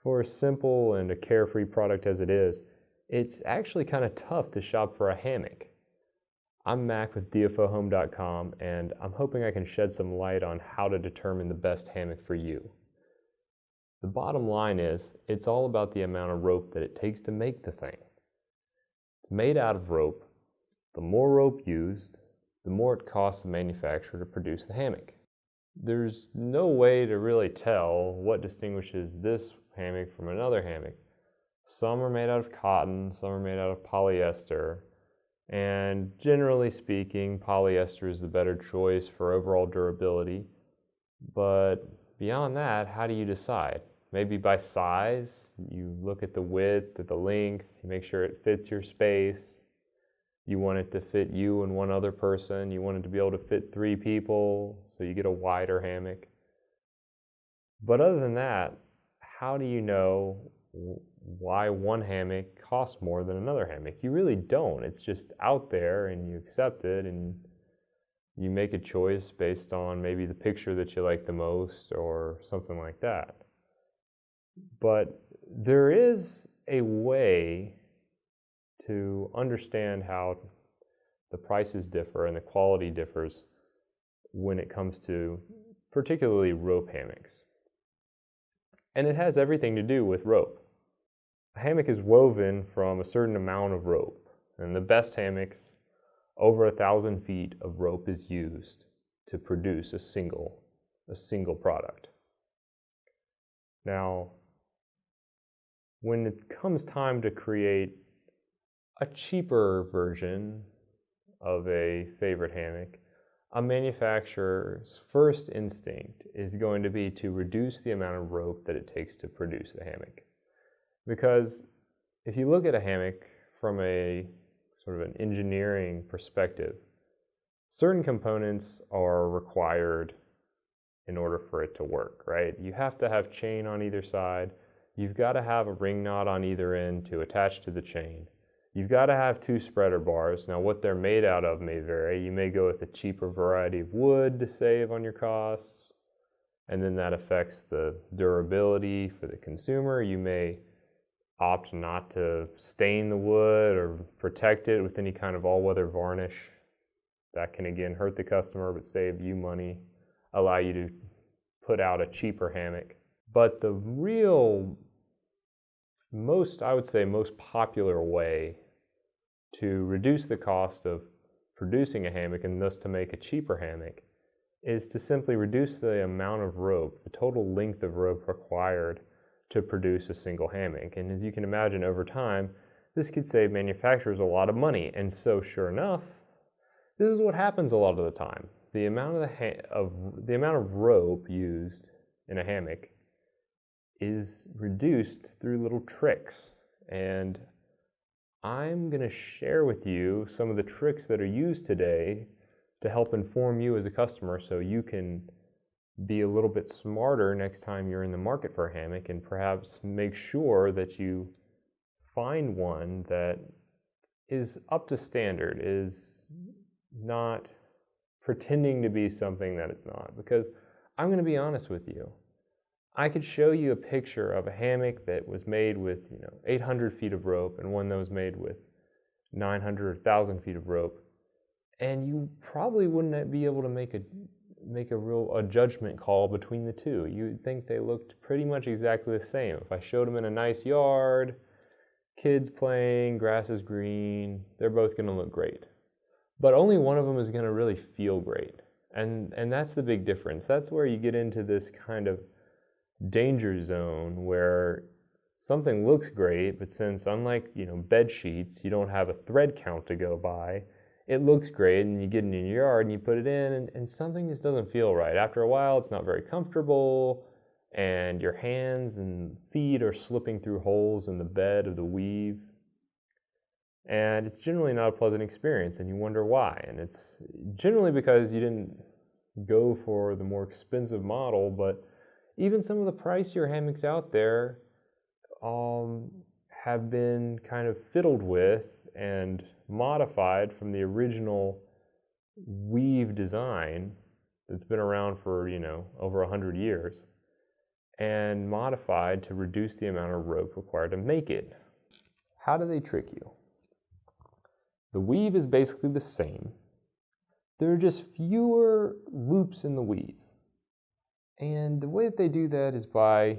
For as simple and a carefree product as it is, it's actually kind of tough to shop for a hammock. I'm Mac with DFOhome.com, and I'm hoping I can shed some light on how to determine the best hammock for you. The bottom line is, it's all about the amount of rope that it takes to make the thing. It's made out of rope. The more rope used, the more it costs the manufacturer to produce the hammock. There's no way to really tell what distinguishes this hammock from another hammock. Some are made out of cotton, some are made out of polyester, and generally speaking, polyester is the better choice for overall durability. But beyond that, how do you decide? Maybe by size, you look at the width, at the length, you make sure it fits your space. You want it to fit you and one other person. You want it to be able to fit 3 people, so you get a wider hammock. But other than that, how do you know why one hammock costs more than another hammock? You really don't. It's just out there and you accept it and you make a choice based on maybe the picture that you like the most or something like that. But there is a way to understand how the prices differ and the quality differs when it comes to particularly rope hammocks. And it has everything to do with rope. A hammock is woven from a certain amount of rope, and the best hammocks, over 1,000 feet of rope is used to produce a single product. Now, when it comes time to create a cheaper version of a favorite hammock, a manufacturer's first instinct is going to be to reduce the amount of rope that it takes to produce the hammock. Because if you look at a hammock from a sort of an engineering perspective, certain components are required in order for it to work, right? You have to have chain on either side. You've got to have a ring knot on either end to attach to the chain. You've got to have 2 spreader bars. Now, what they're made out of may vary. You may go with a cheaper variety of wood to save on your costs, and then that affects the durability for the consumer. You may opt not to stain the wood or protect it with any kind of all-weather varnish. That can again hurt the customer but save you money, allow you to put out a cheaper hammock. But the real I would say most popular way to reduce the cost of producing a hammock and thus to make a cheaper hammock is to simply reduce the amount of rope, the total length of rope required to produce a single hammock. And as you can imagine, over time, this could save manufacturers a lot of money. And so sure enough, this is what happens a lot of the time. The amount of rope used in a hammock is reduced through little tricks. And I'm going to share with you some of the tricks that are used today to help inform you as a customer so you can be a little bit smarter next time you're in the market for a hammock, and perhaps make sure that you find one that is up to standard, is not pretending to be something that it's not. Because I'm going to be honest with you, I could show you a picture of a hammock that was made with 800 feet of rope and one that was made with 900 or 1,000 feet of rope, and you probably wouldn't be able to make a judgment call between the two. You'd think they looked pretty much exactly the same. If I showed them in a nice yard, kids playing, grass is green, they're both going to look great. But only one of them is going to really feel great. And that's the big difference. That's where you get into this kind of danger zone where something looks great, but since unlike bed sheets, you don't have a thread count to go by, it looks great, and you get it in your yard and you put it in, and something just doesn't feel right. After a while, it's not very comfortable, and your hands and feet are slipping through holes in the bed of the weave, and it's generally not a pleasant experience, and you wonder why. And it's generally because you didn't go for the more expensive model, but even some of the pricier hammocks out there have been kind of fiddled with and modified from the original weave design that's been around for over 100 years. and modified to reduce the amount of rope required to make it. How do they trick you? The weave is basically the same. There are just fewer loops in the weave. And the way that they do that is by,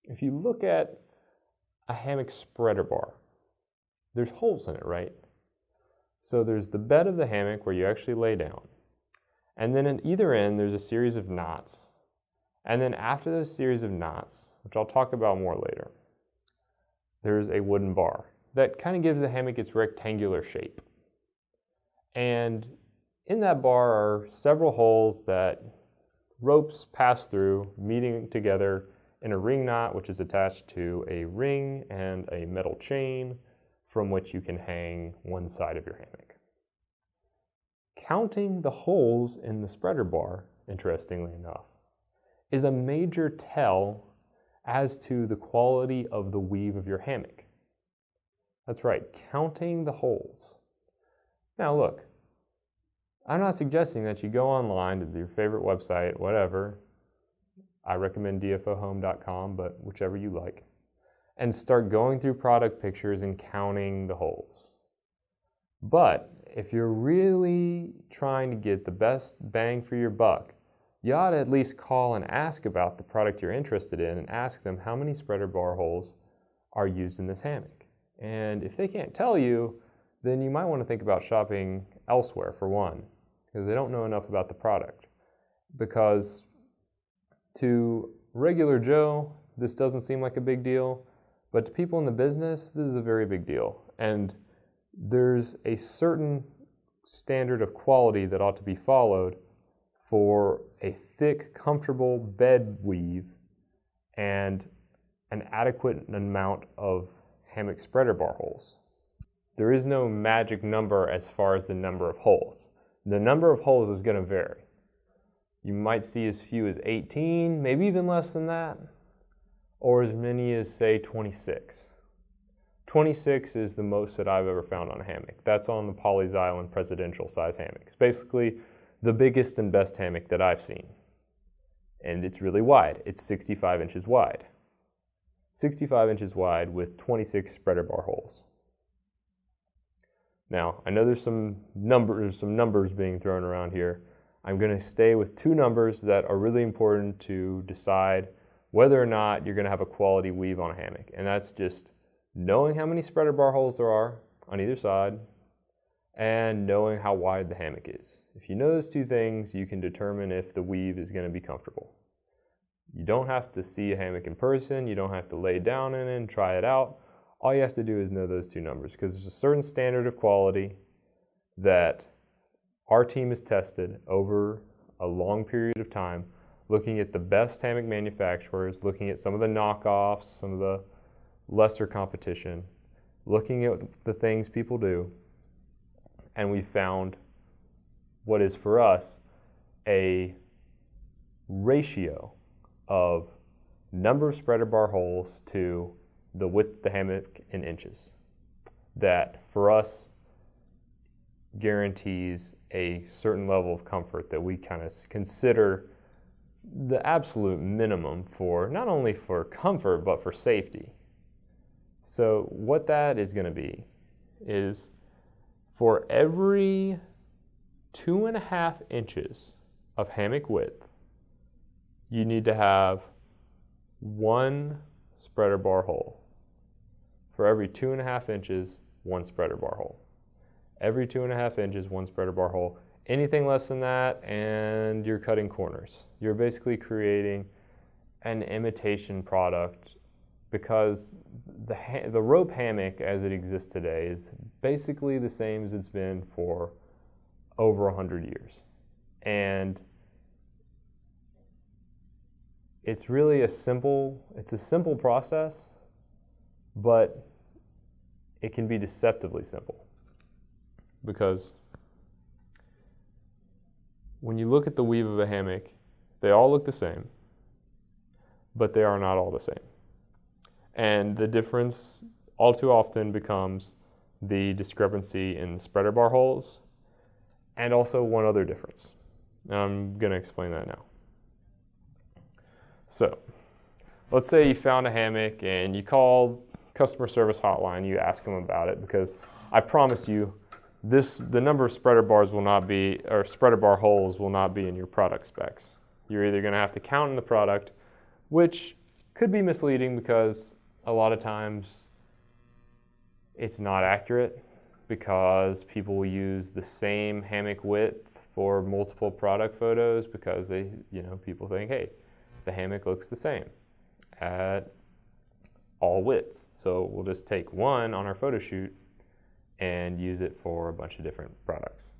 if you look at a hammock spreader bar, there's holes in it, right? So there's the bed of the hammock where you actually lay down. And then at either end, there's a series of knots. And then after those series of knots, which I'll talk about more later, there's a wooden bar that kind of gives the hammock its rectangular shape. And in that bar are several holes that ropes pass through, meeting together in a ring knot, which is attached to a ring and a metal chain from which you can hang one side of your hammock. Counting the holes in the spreader bar, interestingly enough, is a major tell as to the quality of the weave of your hammock. That's right, counting the holes. Now look, I'm not suggesting that you go online to your favorite website, whatever. I recommend DFOhome.com, but whichever you like, and start going through product pictures and counting the holes. But if you're really trying to get the best bang for your buck, you ought to at least call and ask about the product you're interested in and ask them how many spreader bar holes are used in this hammock. And if they can't tell you, then you might want to think about shopping elsewhere for one, because they don't know enough about the product. Because to regular Joe, this doesn't seem like a big deal, but to people in the business, this is a very big deal. And there's a certain standard of quality that ought to be followed for a thick, comfortable bed weave and an adequate amount of hammock spreader bar holes. There is no magic number as far as the number of holes. The number of holes is going to vary. You might see as few as 18, maybe even less than that, or as many as, say, 26. 26 is the most that I've ever found on a hammock. That's on the Polly's Island presidential size hammocks. Basically, the biggest and best hammock that I've seen. And it's really wide. It's 65 inches wide. 65 inches wide with 26 spreader bar holes. Now, I know there's some numbers being thrown around here. I'm going to stay with two numbers that are really important to decide whether or not you're going to have a quality weave on a hammock. And that's just knowing how many spreader bar holes there are on either side and knowing how wide the hammock is. If you know those two things, you can determine if the weave is going to be comfortable. You don't have to see a hammock in person. You don't have to lay down in it and try it out. All you have to do is know those two numbers, because there's a certain standard of quality that our team has tested over a long period of time, looking at the best hammock manufacturers, looking at some of the knockoffs, some of the lesser competition, looking at the things people do, and we found what is for us a ratio of number of spreader bar holes to the width of the hammock in inches that for us guarantees a certain level of comfort that we kind of consider the absolute minimum for not only for comfort but for safety. So what that is going to be is for every 2.5 inches of hammock width, you need to have one spreader bar hole. For every 2.5 inches, one spreader bar hole. Every 2.5 inches, one spreader bar hole. Anything less than that, and you're cutting corners. You're basically creating an imitation product, because the rope hammock as it exists today is basically the same as it's been for over 100 years. And it's really a simple process, but it can be deceptively simple. Because when you look at the weave of a hammock, they all look the same, but they are not all the same. And the difference all too often becomes the discrepancy in the spreader bar holes, and also one other difference. I'm going to explain that now. So let's say you found a hammock and you call customer service hotline, you ask them about it, because I promise you the number of spreader bars will not be, or spreader bar holes will not be in your product specs. You're either going to have to count in the product, which could be misleading because a lot of times it's not accurate, because people will use the same hammock width for multiple product photos because people think, hey, the hammock looks the same at all widths. So we'll just take one on our photo shoot and use it for a bunch of different products.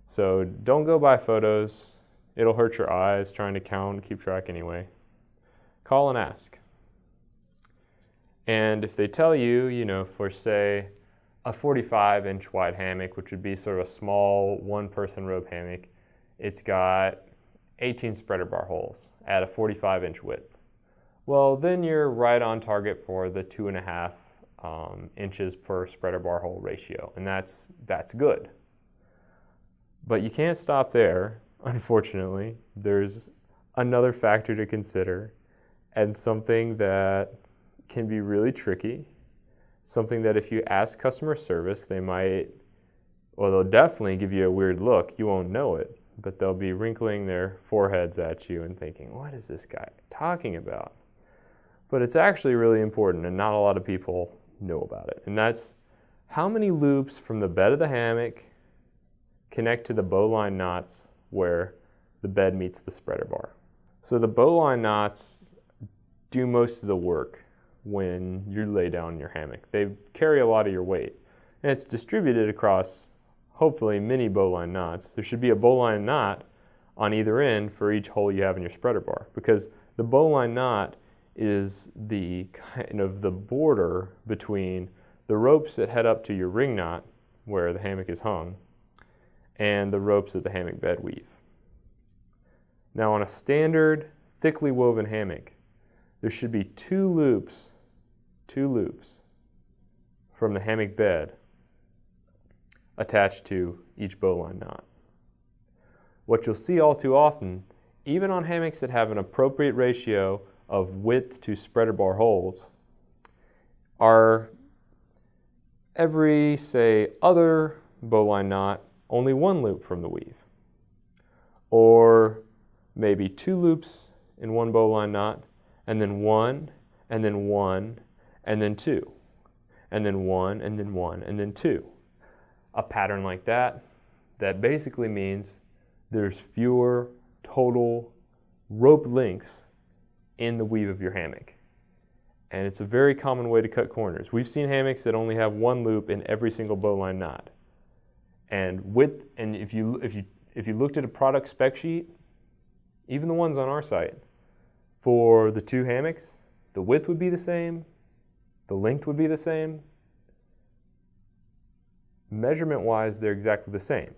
So don't go by photos. It'll hurt your eyes trying to count and keep track anyway. Call and ask. And if they tell you, for say a 45-inch wide hammock, which would be sort of a small one-person rope hammock, it's got 18 spreader bar holes at a 45-inch width. Well, then you're right on target for the 2.5 inches per spreader bar hole ratio, and that's good. But you can't stop there, unfortunately. There's another factor to consider, and something that can be really tricky, something that if you ask customer service, they'll definitely give you a weird look. You won't know it, but they'll be wrinkling their foreheads at you and thinking, what is this guy talking about? But it's actually really important, and not a lot of people know about it. And that's how many loops from the bed of the hammock connect to the bowline knots where the bed meets the spreader bar. So the bowline knots do most of the work when you lay down in your hammock. They carry a lot of your weight, and it's distributed across hopefully many bowline knots. There should be a bowline knot on either end for each hole you have in your spreader bar, because the bowline knot is the kind of the border between the ropes that head up to your ring knot where the hammock is hung and the ropes that the hammock bed weave. Now on a standard thickly woven hammock, there should be two loops from the hammock bed attached to each bowline knot. What you'll see all too often, even on hammocks that have an appropriate ratio of width to spreader bar holes, are every, say, other bowline knot only one loop from the weave. Or maybe two loops in one bowline knot, and then one, and then one, and then two, and then one, and then one, and then two. A pattern like that basically means there's fewer total rope lengths in the weave of your hammock. And it's a very common way to cut corners. We've seen hammocks that only have one loop in every single bowline knot. And if you looked at a product spec sheet, even the ones on our site, for the two hammocks, the width would be the same, the length would be the same. Measurement-wise, they're exactly the same.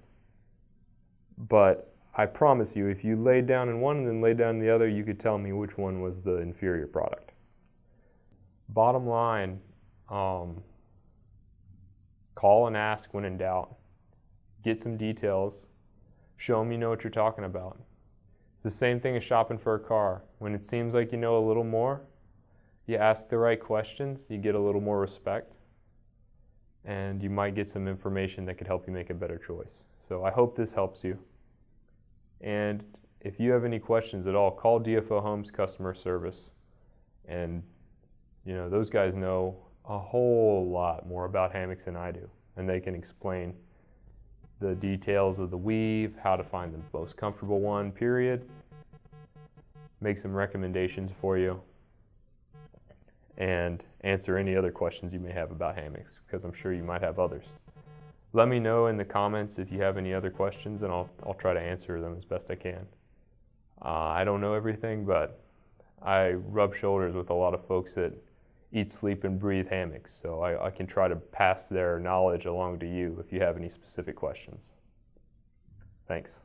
But I promise you, if you laid down in one and then laid down in the other, you could tell me which one was the inferior product. Bottom line, call and ask when in doubt. Get some details. Show them you know what you're talking about. It's the same thing as shopping for a car. When it seems like you know a little more, you ask the right questions, you get a little more respect, and you might get some information that could help you make a better choice. So I hope this helps you. And if you have any questions at all, call DFOhome's customer service. And those guys know a whole lot more about hammocks than I do. And they can explain the details of the weave, how to find the most comfortable one, period. Make some recommendations for you. And answer any other questions you may have about hammocks, because I'm sure you might have others. Let me know in the comments if you have any other questions, and I'll try to answer them as best I can. I don't know everything, but I rub shoulders with a lot of folks that eat, sleep, and breathe hammocks, so I can try to pass their knowledge along to you if you have any specific questions. Thanks.